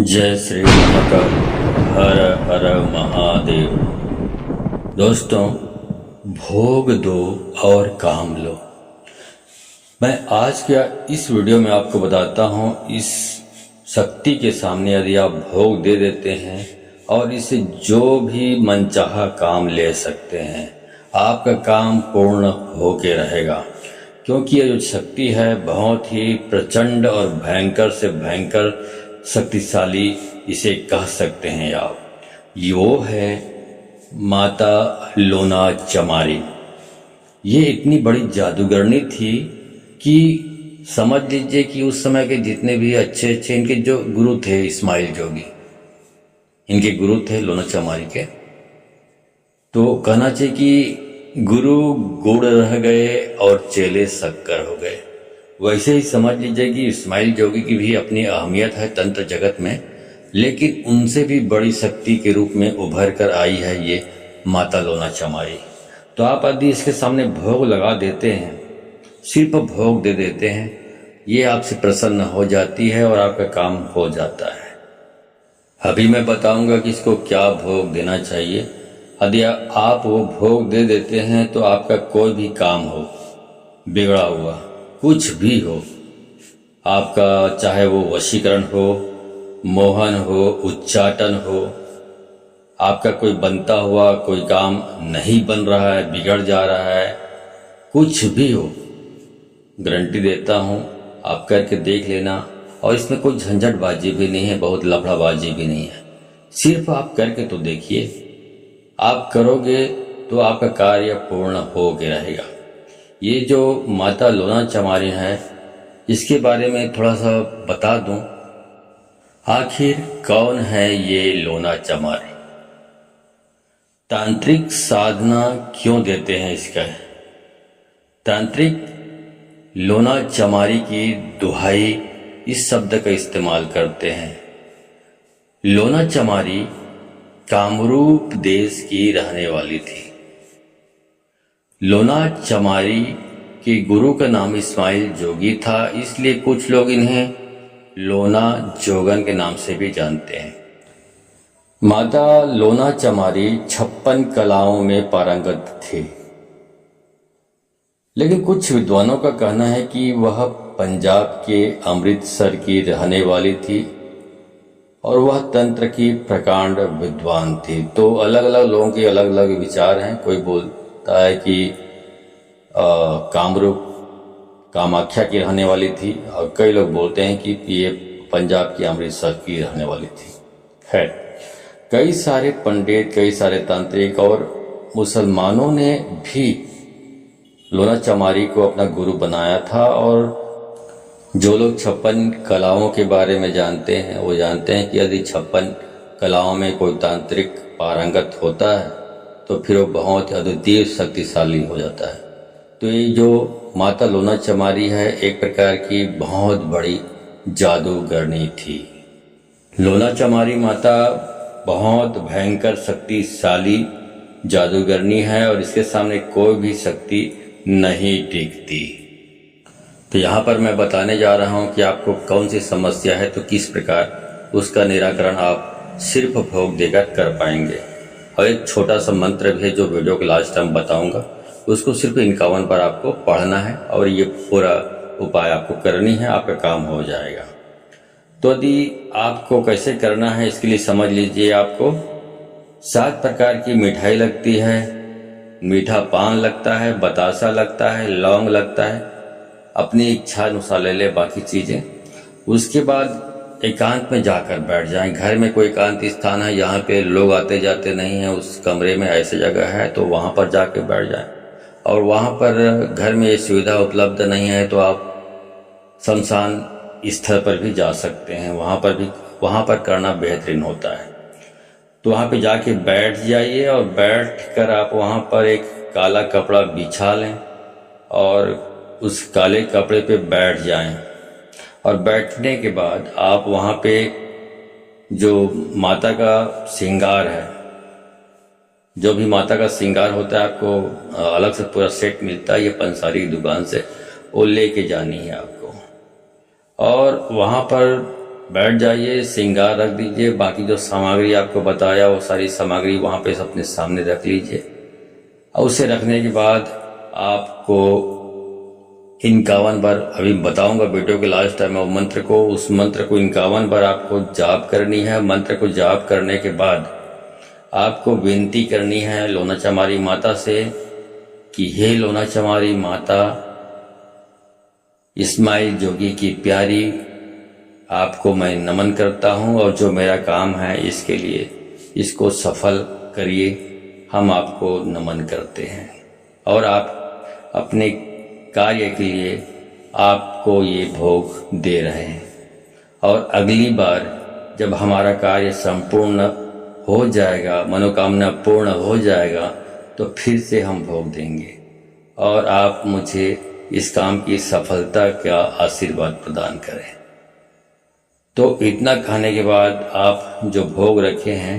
जय श्री महाकाल। हर हर महादेव। दोस्तों, भोग दो और काम लो। मैं आज क्या इस वीडियो में आपको बताता हूँ, इस शक्ति के सामने यदि आप भोग दे देते हैं और इससे जो भी मनचाहा काम ले सकते हैं, आपका काम पूर्ण होके रहेगा। क्योंकि ये जो शक्ति है बहुत ही प्रचंड और भयंकर से भयंकर शक्तिशाली इसे कह सकते हैं आप। वो है माता लोना चमारी। ये इतनी बड़ी जादूगरनी थी कि समझ लीजिए कि उस समय के जितने भी अच्छे अच्छे इनके जो गुरु थे, इस्माइल जोगी इनके गुरु थे लोना चमारी के, तो कहना चाहिए कि गुरु गुड़ रह गए और चेले शक्कर हो गए। वैसे ही समझ लीजिए कि इस्माइल जोगी की भी अपनी अहमियत है तंत्र जगत में, लेकिन उनसे भी बड़ी शक्ति के रूप में उभर कर आई है ये माता लोना चमारी। तो आप यदि इसके सामने भोग लगा देते हैं, सिर्फ भोग दे देते हैं, ये आपसे प्रसन्न हो जाती है और आपका काम हो जाता है। अभी मैं बताऊंगा कि इसको क्या भोग देना चाहिए। यदि आप वो भोग दे देते हैं तो आपका कोई भी काम हो, बिगड़ा हुआ कुछ भी हो, आपका चाहे वो वशीकरण हो, मोहन हो, उच्चाटन हो, आपका कोई बनता हुआ कोई काम नहीं बन रहा है, बिगड़ जा रहा है, कुछ भी हो, गारंटी देता हूँ आप करके देख लेना। और इसमें कोई झंझटबाजी भी नहीं है, बहुत लफड़ाबाजी भी नहीं है। सिर्फ आप करके तो देखिए, आप करोगे तो आपका कार्य पूर्ण हो के रहेगा। ये जो माता लोना चमारी है, इसके बारे में थोड़ा सा बता दूं। आखिर कौन है ये लोना चमारी? तांत्रिक साधना क्यों देते हैं इसका? तांत्रिक लोना चमारी की दुहाई इस शब्द का इस्तेमाल करते हैं। लोना चमारी कामरूप देश की रहने वाली थी। लोना चमारी के गुरु का नाम इस्माइल जोगी था, इसलिए कुछ लोग इन्हें लोना जोगन के नाम से भी जानते हैं। माता लोना चमारी 56 कलाओं में पारंगत थी, लेकिन कुछ विद्वानों का कहना है कि वह पंजाब के अमृतसर की रहने वाली थी और वह तंत्र की प्रकांड विद्वान थी। तो अलग अलग लोगों के अलग अलग विचार हैं। कोई बोलता है कि कामरूप कामाख्या की रहने वाली थी, और कई लोग बोलते हैं कि ये पंजाब की अमृतसर की रहने वाली थी। है कई सारे पंडित, कई सारे तांत्रिक और मुसलमानों ने भी लोना चमारी को अपना गुरु बनाया था। और जो लोग 56 कलाओं के बारे में जानते हैं, वो जानते हैं कि यदि 56 कलाओं में कोई तांत्रिक पारंगत होता है तो फिर वो बहुत अद्वितीय शक्तिशाली हो जाता है। तो ये जो माता लोना चमारी है, एक प्रकार की बहुत बड़ी जादूगरनी थी। लोना चमारी माता बहुत भयंकर शक्तिशाली जादूगरनी है और इसके सामने कोई भी शक्ति नहीं टिकती। तो यहाँ पर मैं बताने जा रहा हूँ कि आपको कौन सी समस्या है, तो किस प्रकार उसका निराकरण आप सिर्फ भोग देकर कर पाएंगे। और एक छोटा सा मंत्र भी है जो वीडियो के लास्ट टाइम बताऊंगा, उसको सिर्फ 51 पर आपको पढ़ना है और ये पूरा उपाय आपको करनी है, आपका काम हो जाएगा। तो यदि आपको कैसे करना है, इसके लिए समझ लीजिए। आपको 7 प्रकार की मिठाई लगती है। मीठा पान लगता है, बतासा लगता है, लौंग लगता है, अपनी इच्छा अनुसार ले ले बाकी चीजें। उसके बाद एकांत में जाकर बैठ जाएं। घर में कोई एकांत स्थान है, यहाँ पे लोग आते जाते नहीं है, उस कमरे में ऐसी जगह है तो वहां पर जाके बैठ जाएं। और वहां पर घर में ये सुविधा उपलब्ध नहीं है तो आप शमशान स्थल पर भी जा सकते हैं, वहां पर करना बेहतरीन होता है। तो वहां पे जाके बैठ जाइए और बैठ कर आप वहां पर एक काला कपड़ा बिछा लें और उस काले कपड़े पे बैठ जाएं। और बैठने के बाद आप वहां पे जो माता का श्रृंगार है, जो भी माता का श्रृंगार होता है, आपको अलग से पूरा सेट मिलता है, ये पंसारी की दुकान से, वो लेके जानी है आपको। और वहां पर बैठ जाइए, श्रृंगार रख दीजिए, बाकी जो सामग्री आपको बताया वो सारी सामग्री वहाँ पे अपने सामने रख लीजिए। और उसे रखने के बाद आपको 51 बार, अभी बताऊंगा वीडियो के लास्ट टाइम वो मंत्र को, उस मंत्र को 51 बार आपको जाप करनी है। मंत्र को जाप करने के बाद आपको विनती करनी है लोना चमारी माता से कि हे लोना चमारी माता, इस्माइल जोगी की प्यारी, आपको मैं नमन करता हूँ और जो मेरा काम है इसके लिए इसको सफल करिए, हम आपको नमन करते हैं। और आप अपने कार्य के लिए आपको ये भोग दे रहे हैं। और अगली बार जब हमारा कार्य संपूर्ण हो जाएगा, मनोकामना पूर्ण हो जाएगा, तो फिर से हम भोग देंगे और आप मुझे इस काम की सफलता का आशीर्वाद प्रदान करें। तो इतना खाने के बाद आप जो भोग रखे हैं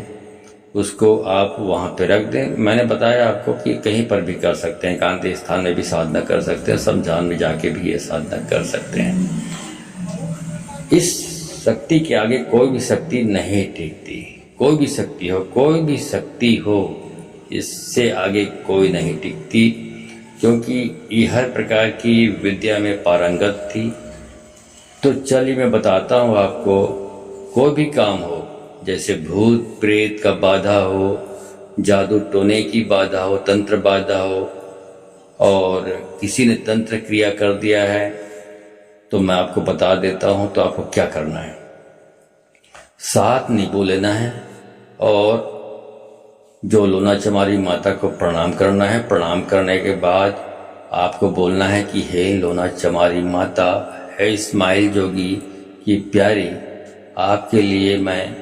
उसको आप वहाँ पे रख दें। मैंने बताया आपको कि कहीं पर भी कर सकते हैं, एकांत स्थान में भी साधना कर सकते हैं, शमशान में जाके भी ये साधना कर सकते हैं। इस शक्ति के आगे कोई भी शक्ति नहीं टिकती। कोई भी शक्ति हो, कोई भी शक्ति हो, इससे आगे कोई नहीं टिकती, क्योंकि ये हर प्रकार की विद्या में पारंगत थी। तो चलिए मैं बताता हूँ आपको, कोई भी काम हो, जैसे भूत प्रेत का बाधा हो, जादू टोने की बाधा हो, तंत्र बाधा हो, और किसी ने तंत्र क्रिया कर दिया है, तो मैं आपको बता देता हूँ। तो आपको क्या करना है, 7 नींबू लेना है और जो लोना चमारी माता को प्रणाम करना है। प्रणाम करने के बाद आपको बोलना है कि हे लोना चमारी माता, हे इस्माइल जोगी की प्यारी, आपके लिए मैं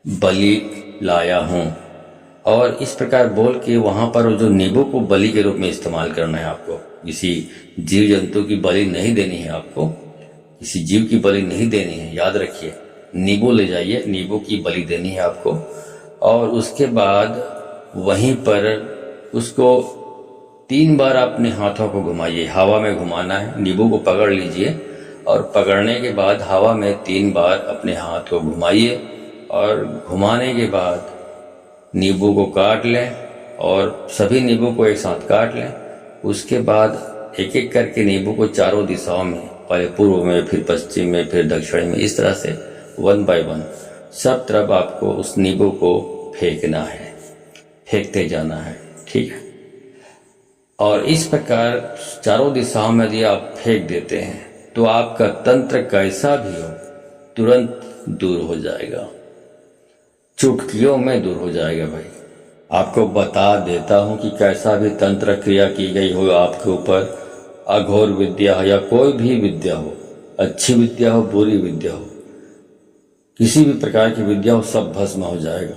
बलि लाया हूँ। और इस प्रकार बोल के वहाँ पर जो नींबू को बलि के रूप में इस्तेमाल करना है। आपको किसी जीव जंतु की बलि नहीं देनी है, आपको किसी जीव की बलि नहीं देनी है, याद रखिए। नींबू ले जाइए, नींबू की बलि देनी है आपको। और उसके बाद वहीं पर उसको 3 बार अपने हाथों को घुमाइए, हवा में घुमाना है। नींबू को पकड़ लीजिए और पकड़ने के बाद हवा में 3 बार अपने हाथ को घुमाइए और घुमाने के बाद नींबू को काट लें और सभी नींबू को एक साथ काट लें। उसके बाद एक एक करके नींबू को चारों दिशाओं में, पहले पूर्व में, फिर पश्चिम में, फिर दक्षिण में, इस तरह से 1 बाय 1 सब तरफ आपको उस नींबू को फेंकना है, फेंकते जाना है, ठीक है। और इस प्रकार चारों दिशाओं में यदि आप फेंक देते हैं तो आपका तंत्र कैसा भी हो तुरंत दूर हो जाएगा, चुटकियों में दूर हो जाएगा। भाई आपको बता देता हूं कि कैसा भी तंत्र क्रिया की गई हो आपके ऊपर, अघोर विद्या हो या कोई भी विद्या हो, अच्छी विद्या हो, बुरी विद्या हो, किसी भी प्रकार की विद्या हो, सब भस्म हो जाएगा।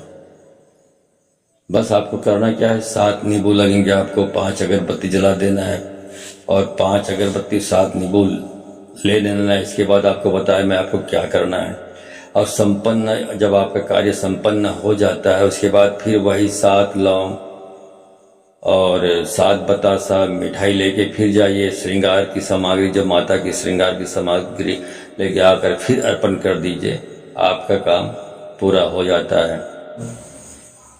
बस आपको करना क्या है, 7 नींबू लगेंगे आपको, 5 अगरबत्ती जला देना है और 5 अगरबत्ती 7 नींबू ले लेना है। इसके बाद आपको बताया मैं आपको क्या करना है। और संपन्न, जब आपका कार्य संपन्न हो जाता है उसके बाद फिर वही 7 लौंग और 7 बतासा मिठाई लेके फिर जाइए। श्रृंगार की सामग्री, जो माता की श्रृंगार की सामग्री लेके आकर फिर अर्पण कर दीजिए, आपका काम पूरा हो जाता है।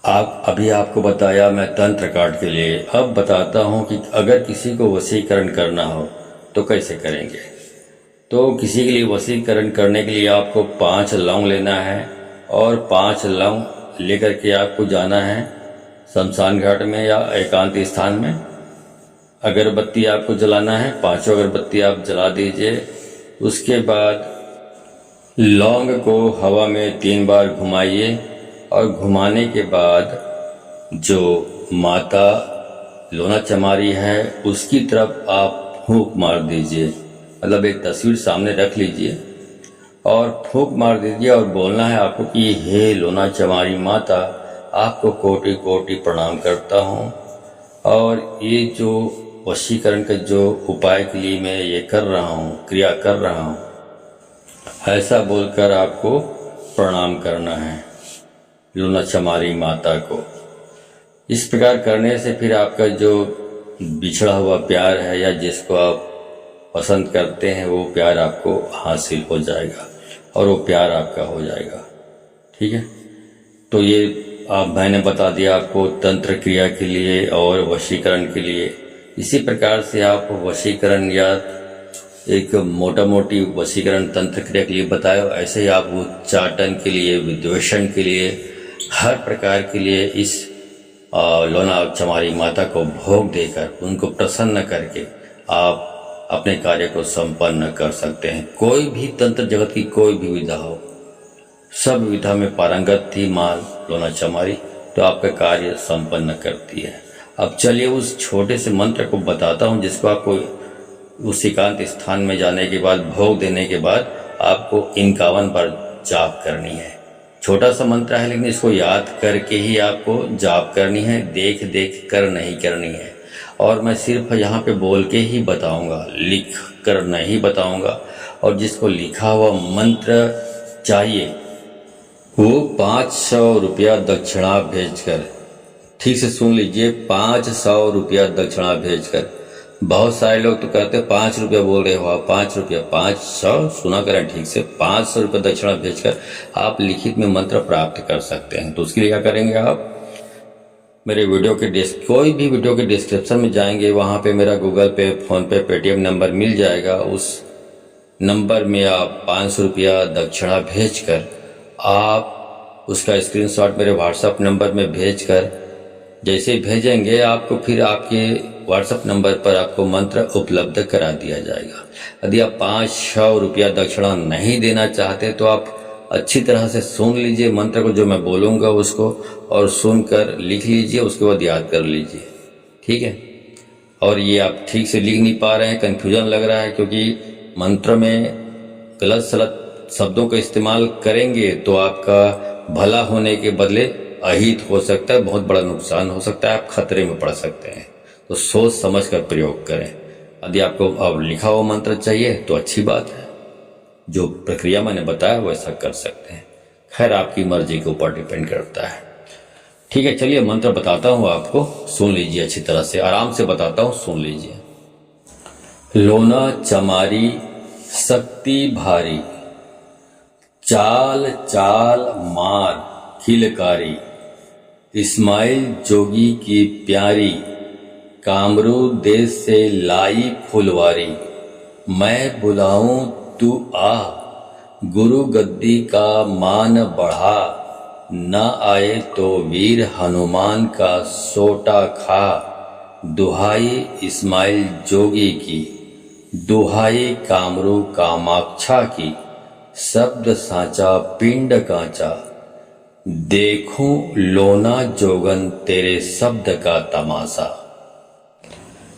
अभी आपको बताया मैं तंत्र काट के लिए, अब बताता हूँ कि अगर किसी को वशीकरण करना हो तो कैसे करेंगे। तो किसी के लिए वशीकरण करने के लिए आपको 5 लौंग लेना है और 5 लौंग लेकर के आपको जाना है शमशान घाट में या एकांत स्थान में। अगरबत्ती आपको जलाना है, 5 अगरबत्ती आप जला दीजिए। उसके बाद लौंग को हवा में 3 बार घुमाइए और घुमाने के बाद जो माता लोना चमारी है उसकी तरफ आप फूंक मार दीजिए, मतलब एक तस्वीर सामने रख लीजिए और फूंक मार दीजिए और बोलना है आपको कि हे लोना चमारी माता, आपको कोटि कोटि प्रणाम करता हूँ और ये जो वशीकरण का जो उपाय के लिए मैं ये कर रहा हूँ, क्रिया कर रहा हूँ, ऐसा बोलकर आपको प्रणाम करना है लोना चमारी माता को। इस प्रकार करने से फिर आपका जो बिछड़ा हुआ प्यार है या जिसको आप पसंद करते हैं वो प्यार आपको हासिल हो जाएगा। और वो प्यार आपका हो जाएगा। ठीक है, तो ये मैंने बता दिया आपको तंत्र क्रिया के लिए और वशीकरण के लिए। इसी प्रकार से आप वशीकरण या एक मोटा मोटी वशीकरण तंत्र क्रिया के लिए बताया, ऐसे ही आप उच्चाटन के लिए, विद्वेषण के लिए, हर प्रकार के लिए इस लोना चमारी माता को भोग देकर उनको प्रसन्न करके आप अपने कार्य को संपन्न कर सकते हैं। कोई भी तंत्र जगत की कोई भी विधा हो, सब विधा में पारंगत थी मां लोना चमारी, तो आपका कार्य संपन्न करती है। अब चलिए उस छोटे से मंत्र को बताता हूं, जिसको आपको उस एकांत स्थान में जाने के बाद, भोग देने के बाद आपको 51 बार जाप करनी है। छोटा सा मंत्र है, लेकिन इसको याद करके ही आपको जाप करनी है, देख देख कर नहीं करनी है। और मैं सिर्फ यहाँ पे बोल के ही बताऊंगा, लिख कर नहीं बताऊंगा। और जिसको लिखा हुआ मंत्र चाहिए वो 500 रुपया दक्षिणा भेजकर, ठीक से सुन लीजिए, 500 रुपया दक्षिणा भेजकर। बहुत सारे लोग तो कहते हैं 5 रुपया बोल रहे हो आप, 5 रुपया, 500 सुना करें ठीक से, 500 रुपया दक्षिणा भेजकर आप लिखित में मंत्र प्राप्त कर सकते हैं। तो उसके लिए क्या करेंगे, आप मेरे वीडियो के कोई भी वीडियो के डिस्क्रिप्शन में जाएंगे, वहां पे मेरा गूगल पे, फोन पे, पेटीएम नंबर मिल जाएगा। उस नंबर में आप 500 रुपया दक्षिणा भेजकर आप उसका स्क्रीनशॉट मेरे व्हाट्सएप नंबर में भेजकर, जैसे भेजेंगे आपको फिर आपके व्हाट्सएप नंबर पर आपको मंत्र उपलब्ध करा दिया जाएगा। यदि आप 500 रुपया दक्षिणा नहीं देना चाहते तो आप अच्छी तरह से सुन लीजिए मंत्र को, जो मैं बोलूँगा उसको, और सुनकर लिख लीजिए, उसके बाद याद कर लीजिए। ठीक है, और ये आप ठीक से लिख नहीं पा रहे हैं, कन्फ्यूजन लग रहा है, क्योंकि मंत्र में गलत सलत शब्दों का इस्तेमाल करेंगे तो आपका भला होने के बदले अहित हो सकता है, बहुत बड़ा नुकसान हो सकता है, आप खतरे में पड़ सकते हैं। तो सोच समझ कर प्रयोग करें। यदि आपको अब लिखा हुआ मंत्र चाहिए तो अच्छी बात है, जो प्रक्रिया मैंने बताया वैसा कर सकते हैं। खैर आपकी मर्जी के ऊपर डिपेंड करता है। ठीक है, चलिए मंत्र बताता हूँ आपको, सुन लीजिए अच्छी तरह से, आराम से बताता हूँ, सुन लीजिए। लोना चमारी शक्ति भारी, चाल चाल मार खिलकारी, इस्माइल जोगी की प्यारी, कामरू देश से लाई फुलवारी, मैं बुलाऊं तू आ, गुरु गद्दी का मान बढ़ा, न आए तो वीर हनुमान का सोटा खा, दुहाई इस्माइल जोगी की, दुहाई कामरू कामाक्षा की, शब्द साचा पिंड कांचा, देखूं लोना जोगन तेरे शब्द का तमाशा।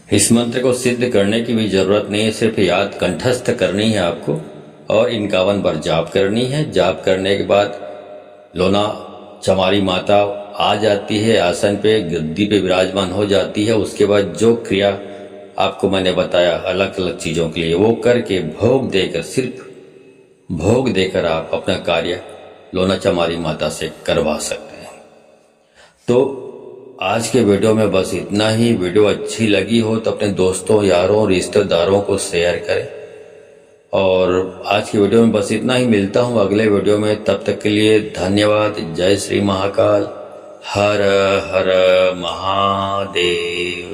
इस मंत्र को सिद्ध करने की भी जरूरत नहीं है, सिर्फ याद कंठस्थ करनी है आपको और 51 बार जाप करनी है। जाप करने के बाद लोना चमारी माता आ जाती है, आसन पे गद्दी पे विराजमान हो जाती है। उसके बाद जो क्रिया आपको मैंने बताया अलग अलग चीजों के लिए, वो करके भोग देकर, सिर्फ भोग देकर आप अपना कार्य लोना चमारी माता से करवा सकते हैं। तो आज के वीडियो में बस इतना ही। वीडियो अच्छी लगी हो तो अपने दोस्तों, यारों, रिश्तेदारों को शेयर करें। और आज की वीडियो में बस इतना ही। मिलता हूं अगले वीडियो में, तब तक के लिए धन्यवाद। जय श्री महाकाल। हर हर महादेव।